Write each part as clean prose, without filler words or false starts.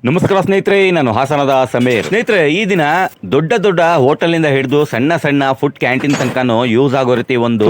ನಮಸ್ಕಾರ ಸ್ನೇಹಿತರೆ, ನಾನು ಹಾಸನದ ಸಮೀರ್. ಸ್ನೇಹಿತರೆ, ಈ ದಿನ ದೊಡ್ಡ ದೊಡ್ಡ ಹೋಟೆಲ್ ಇಂದ ಹಿಡಿದು ಸಣ್ಣ ಸಣ್ಣ ಫುಡ್ ಕ್ಯಾಂಟೀನ್ ತನಕನೂ ಯೂಸ್ ಆಗೋ ರೀತಿ ಒಂದು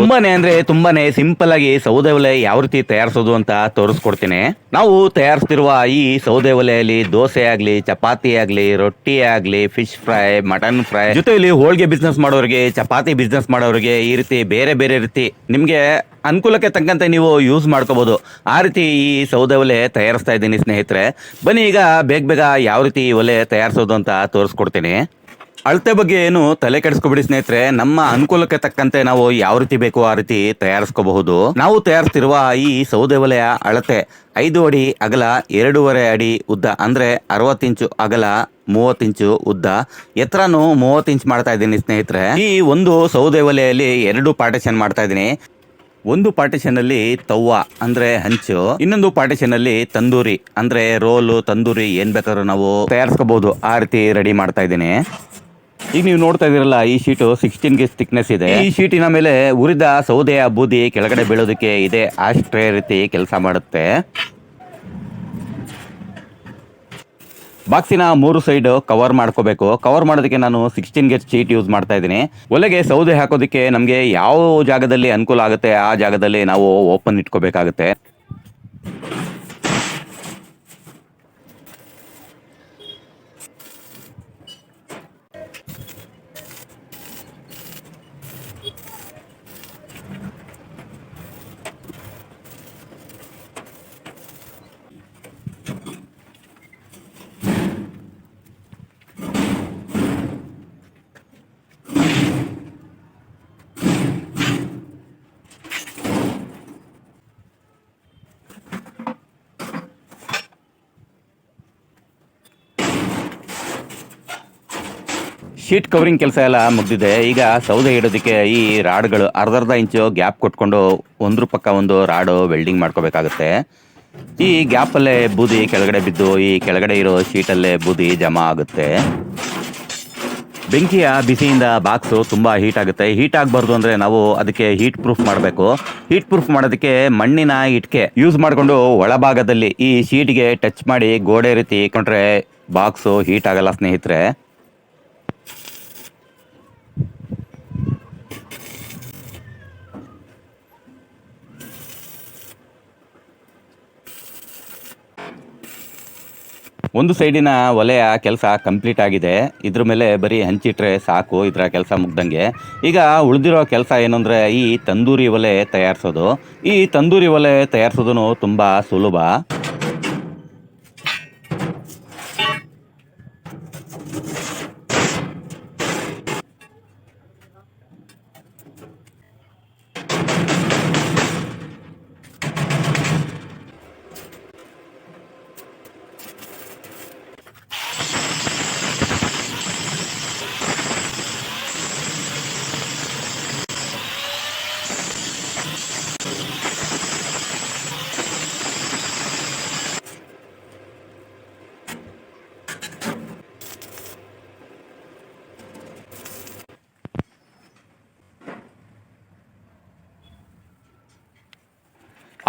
ತುಂಬಾನೇ ಸಿಂಪಲ್ ಆಗಿ ಸೌದೆ ಒಲೆ ಯಾವ ರೀತಿ ತಯಾರಿಸೋದು ಅಂತ ತೋರಿಸ್ಕೊಡ್ತೀನಿ. ನಾವು ತಯಾರಿಸ್ತಿರುವ ಈ ಸೌದೆ ಒಲೆಯಲ್ಲಿ ದೋಸೆ ಆಗ್ಲಿ, ಚಪಾತಿ ಆಗ್ಲಿ, ರೊಟ್ಟಿ ಆಗ್ಲಿ, ಫಿಶ್ ಫ್ರೈ, ಮಟನ್ ಫ್ರೈ, ಜೊತೆಯಲ್ಲಿ ಹೋಳಿಗೆ ಬಿಸ್ನೆಸ್ ಮಾಡೋರಿಗೆ, ಚಪಾತಿ ಬಿಸ್ನೆಸ್ ಮಾಡೋರಿಗೆ ಈ ರೀತಿ ಬೇರೆ ಬೇರೆ ರೀತಿ ನಿಮ್ಗೆ ಅನುಕೂಲಕ್ಕೆ ತಕ್ಕಂತೆ ನೀವು ಯೂಸ್ ಮಾಡ್ಕೋಬಹುದು. ಆ ರೀತಿ ಈ ಸೌದೆ ಒಲೆ ತಯಾರಿಸ್ತಾ ಇದ್ದೀನಿ ಸ್ನೇಹಿತರೆ. ಬನ್ನಿ ಈಗ ಬೇಗ ಯಾವ ರೀತಿ ಈ ಒಲೆ ತಯಾರಿಸೋದು ಅಂತ ತೋರಿಸ್ಕೊಡ್ತೀನಿ. ಅಳತೆ ಬಗ್ಗೆ ಏನು ತಲೆ ಕೆಡಿಸ್ಕೊಬಿಡಿ ಸ್ನೇಹಿತರೆ. ನಮ್ಮ ಅನುಕೂಲಕ್ಕೆ ತಕ್ಕಂತೆ ನಾವು ಯಾವ ರೀತಿ ಬೇಕೋ ಆ ರೀತಿ ತಯಾರಿಸ್ಕೋಬಹುದು. ನಾವು ತಯಾರಿಸ್ತಿರುವ ಈ ಸೌದೆ ಒಲೆಯ ಅಳತೆ 5 ಅಡಿ ಅಗಲ, 2.5 ಅಡಿ ಉದ್ದ, ಅಂದ್ರೆ 60 ಇಂಚು ಅಗಲ, 30 ಇಂಚು ಉದ್ದ, ಎತ್ತರನು 30 ಇಂಚ್ ಮಾಡ್ತಾ ಇದ್ದೀನಿ ಸ್ನೇಹಿತರೆ. ಈ ಒಂದು ಸೌದೆ ಒಲೆಯಲ್ಲಿ 2 ಪಾರ್ಟಿಷನ್ ಮಾಡ್ತಾ ಇದ್ದೀನಿ. ಒಂದು ಪಾರ್ಟಿಷನ್ ಅಲ್ಲಿ ತವ್ವ ಅಂದ್ರೆ ಹಂಚು, ಇನ್ನೊಂದು ಪಾರ್ಟಿಷನ್ ಅಲ್ಲಿ ತಂದೂರಿ ಅಂದ್ರೆ ರೋಲು, ತಂದೂರಿ ಏನ್ ಬೇಕಾದ್ರೂ ನಾವು ತಯಾರಿಸ್ಕೋಬಹುದು. ಆ ರೀತಿ ರೆಡಿ ಮಾಡ್ತಾ ಇದ್ದೀನಿ. ಈಗ ನೀವು ನೋಡ್ತಾ ಇದೀರಲ್ಲ, ಈ ಶೀಟು 16 ಗೇಜ್ ಥಿಕ್ನೆಸ್ ಇದೆ. ಈ ಶೀಟಿನ ಮೇಲೆ ಉರಿದ ಸೌದೆಯ ಬೂದಿ ಕೆಳಗಡೆ ಬೀಳೋದಕ್ಕೆ ಇದೆ ಆಸ್ಟ್ರೇ ರೀತಿ ಕೆಲಸ ಮಾಡುತ್ತೆ. ಬಾಕ್ಸಿನ 3 ಸೈಡ್ ಕವರ್ ಮಾಡ್ಕೋಬೇಕು. ಕವರ್ ಮಾಡೋದಕ್ಕೆ ನಾನು 16 ಗೇಜ್ ಶೀಟ್ ಯೂಸ್ ಮಾಡ್ತಾ ಇದ್ದೀನಿ. ಒಲೆಗೆ ಸೌದೆ ಹಾಕೋದಕ್ಕೆ ನಮಗೆ ಯಾವ ಜಾಗದಲ್ಲಿ ಅನುಕೂಲ ಆಗುತ್ತೆ ಆ ಜಾಗದಲ್ಲಿ ನಾವು ಓಪನ್ ಇಟ್ಕೋಬೇಕಾಗುತ್ತೆ. ಶೀಟ್ ಕವರಿಂಗ್ ಕೆಲಸ ಎಲ್ಲ ಮುಗ್ದಿದೆ. ಈಗ ಸೌದೆ ಇಡೋದಕ್ಕೆ ಈ ರಾಡ್ಗಳು ಅರ್ಧ ಇಂಚು ಗ್ಯಾಪ್ ಕೊಟ್ಕೊಂಡು ಒಂದ್ರ ಪಕ್ಕ ಒಂದು ರಾಡು ವೆಲ್ಡಿಂಗ್ ಮಾಡ್ಕೋಬೇಕಾಗುತ್ತೆ. ಈ ಗ್ಯಾಪಲ್ಲೇ ಬೂದಿ ಕೆಳಗಡೆ ಬಿದ್ದು ಈ ಕೆಳಗಡೆ ಇರೋ ಶೀಟಲ್ಲೇ ಬೂದಿ ಜಮಾ ಆಗುತ್ತೆ. ಬೆಂಕಿಯ ಬಿಸಿಯಿಂದ ಬಾಕ್ಸು ತುಂಬಾ ಹೀಟ್ ಆಗುತ್ತೆ. ಹೀಟ್ ಆಗಬಾರ್ದು ಅಂದ್ರೆ ನಾವು ಅದಕ್ಕೆ ಹೀಟ್ ಪ್ರೂಫ್ ಮಾಡಬೇಕು. ಹೀಟ್ ಪ್ರೂಫ್ ಮಾಡೋದಕ್ಕೆ ಮಣ್ಣಿನ ಇಟ್ಕೆ ಯೂಸ್ ಮಾಡಿಕೊಂಡು ಒಳಭಾಗದಲ್ಲಿ ಈ ಶೀಟ್ಗೆ ಟಚ್ ಮಾಡಿ ಗೋಡೆ ರೀತಿ ಇಟ್ಕೊಂಡ್ರೆ ಬಾಕ್ಸು ಹೀಟ್ ಆಗಲ್ಲ ಸ್ನೇಹಿತರೆ. ಒಂದು ಸೈಡಿನ ಒಲೆಯ ಕೆಲಸ ಕಂಪ್ಲೀಟ್ ಆಗಿದೆ. ಇದ್ರ ಮೇಲೆ ಬರೀ ಹಂಚಿಟ್ರೆ ಸಾಕು, ಇದರ ಕೆಲಸ ಮುಗ್ದಂಗೆ. ಈಗ ಉಳಿದಿರೋ ಕೆಲಸ ಏನಂದ್ರೆ ಈ ತಂದೂರಿ ಒಲೆ ತಯಾರಿಸೋದು. ಈ ತಂದೂರಿ ಒಲೆ ತಯಾರಿಸೋದು ತುಂಬಾ ಸುಲಭ.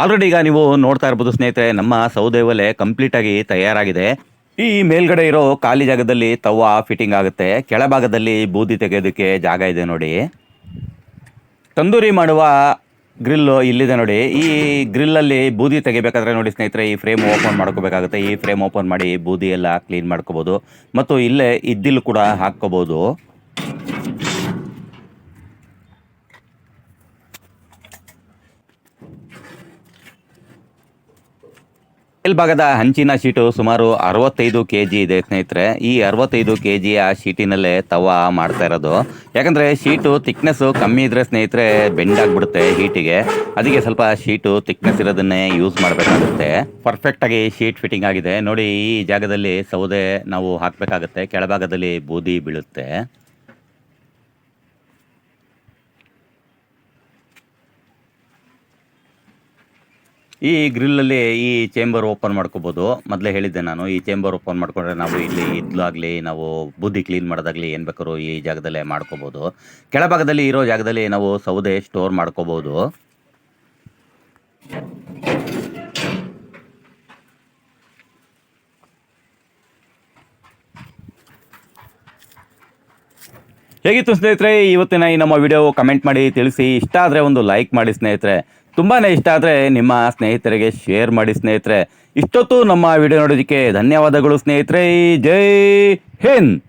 ಆಲ್ರೆಡಿ ಈಗ ನೀವು ನೋಡ್ತಾ ಇರ್ಬೋದು ಸ್ನೇಹಿತರೆ, ನಮ್ಮ ಸೌದೆ ಒಲೆ ಕಂಪ್ಲೀಟ್ ಆಗಿ ತಯಾರಾಗಿದೆ. ಈ ಮೇಲ್ಗಡೆ ಇರೋ ಖಾಲಿ ಜಾಗದಲ್ಲಿ ತವ ಫಿಟ್ಟಿಂಗ್ ಆಗುತ್ತೆ. ಕೆಳಭಾಗದಲ್ಲಿ ಬೂದಿ ತೆಗೆಯೋದಕ್ಕೆ ಜಾಗ ಇದೆ ನೋಡಿ. ತಂದೂರಿ ಮಾಡುವ ಗ್ರಿಲ್ ಇಲ್ಲಿದೆ ನೋಡಿ. ಈ ಗ್ರಿಲ್ಲಲ್ಲಿ ಬೂದಿ ತೆಗಿಬೇಕಾದ್ರೆ ನೋಡಿ ಸ್ನೇಹಿತರೆ, ಈ ಫ್ರೇಮ್ ಓಪನ್ ಮಾಡ್ಕೋಬೇಕಾಗುತ್ತೆ. ಈ ಫ್ರೇಮ್ ಓಪನ್ ಮಾಡಿ ಬೂದಿ ಎಲ್ಲ ಕ್ಲೀನ್ ಮಾಡ್ಕೋಬಹುದು. ಮತ್ತು ಇಲ್ಲೇ ಇದ್ದಿಲು ಕೂಡ ಹಾಕ್ಕೋಬಹುದು. ಮೇಲ್ಭಾಗದ ಹಂಚಿನ ಶೀಟು ಸುಮಾರು 65 kg ಇದೆ ಸ್ನೇಹಿತರೆ. ಈ 65 kgಯ ಶೀಟಿನಲ್ಲೇ ತವ ಮಾಡ್ತಾ ಇರೋದು. ಯಾಕಂದ್ರೆ ಶೀಟು ಥಿಕ್ನೆಸ್ ಕಮ್ಮಿ ಇದ್ರೆ ಸ್ನೇಹಿತರೆ ಬೆಂಡ್ ಆಗ್ಬಿಡುತ್ತೆ ಹೀಟಿಗೆ. ಅದಕ್ಕೆ ಸ್ವಲ್ಪ ಶೀಟು ಥಿಕ್ನೆಸ್ ಇರೋದನ್ನೇ ಯೂಸ್ ಮಾಡಬೇಕಾಗುತ್ತೆ. ಪರ್ಫೆಕ್ಟ್ ಆಗಿ ಶೀಟ್ ಫಿಟ್ಟಿಂಗ್ ಆಗಿದೆ ನೋಡಿ. ಈ ಜಾಗದಲ್ಲಿ ಸೌದೆ ನಾವು ಹಾಕಬೇಕಾಗುತ್ತೆ, ಕೆಳಭಾಗದಲ್ಲಿ ಬೂದಿ ಬೀಳುತ್ತೆ. ಈ ಗ್ರಿಲ್ಲಲ್ಲಿ ಈ ಚೇಂಬರ್ ಓಪನ್ ಮಾಡ್ಕೋಬಹುದು. ಮೊದಲೇ ಹೇಳಿದ್ದೆ ನಾನು, ಈ ಚೇಂಬರ್ ಓಪನ್ ಮಾಡ್ಕೊಂಡ್ರೆ ನಾವು ಇಲ್ಲಿ ಇದ್ಲಾಗಲಿ, ನಾವು ಬೂದಿ ಕ್ಲೀನ್ ಮಾಡೋದಾಗ್ಲಿ ಏನು ಬೇಕಾದ್ರೂ ಈ ಜಾಗದಲ್ಲೇ ಮಾಡ್ಕೋಬಹುದು. ಕೆಳಭಾಗದಲ್ಲಿ ಇರೋ ಜಾಗದಲ್ಲಿ ನಾವು ಸೌದೆ ಸ್ಟೋರ್ ಮಾಡ್ಕೋಬಹುದು. ಹೇಗಿತ್ತು ಸ್ನೇಹಿತರೆ ಇವತ್ತಿನ ಈ ನಮ್ಮ ವಿಡಿಯೋ? ಕಮೆಂಟ್ ಮಾಡಿ ತಿಳಿಸಿ. ಇಷ್ಟ ಆದರೆ ಒಂದು ಲೈಕ್ ಮಾಡಿ ಸ್ನೇಹಿತರೆ. ತುಂಬಾ ಇಷ್ಟ ಆದರೆ ನಿಮ್ಮ ಸ್ನೇಹಿತರಿಗೆ ಶೇರ್ ಮಾಡಿ ಸ್ನೇಹಿತರೆ. ಇಷ್ಟೊತ್ತು ನಮ್ಮ ವಿಡಿಯೋ ನೋಡೋದಕ್ಕೆ ಧನ್ಯವಾದಗಳು ಸ್ನೇಹಿತರೆ. ಜೈ ಹಿಂದ್.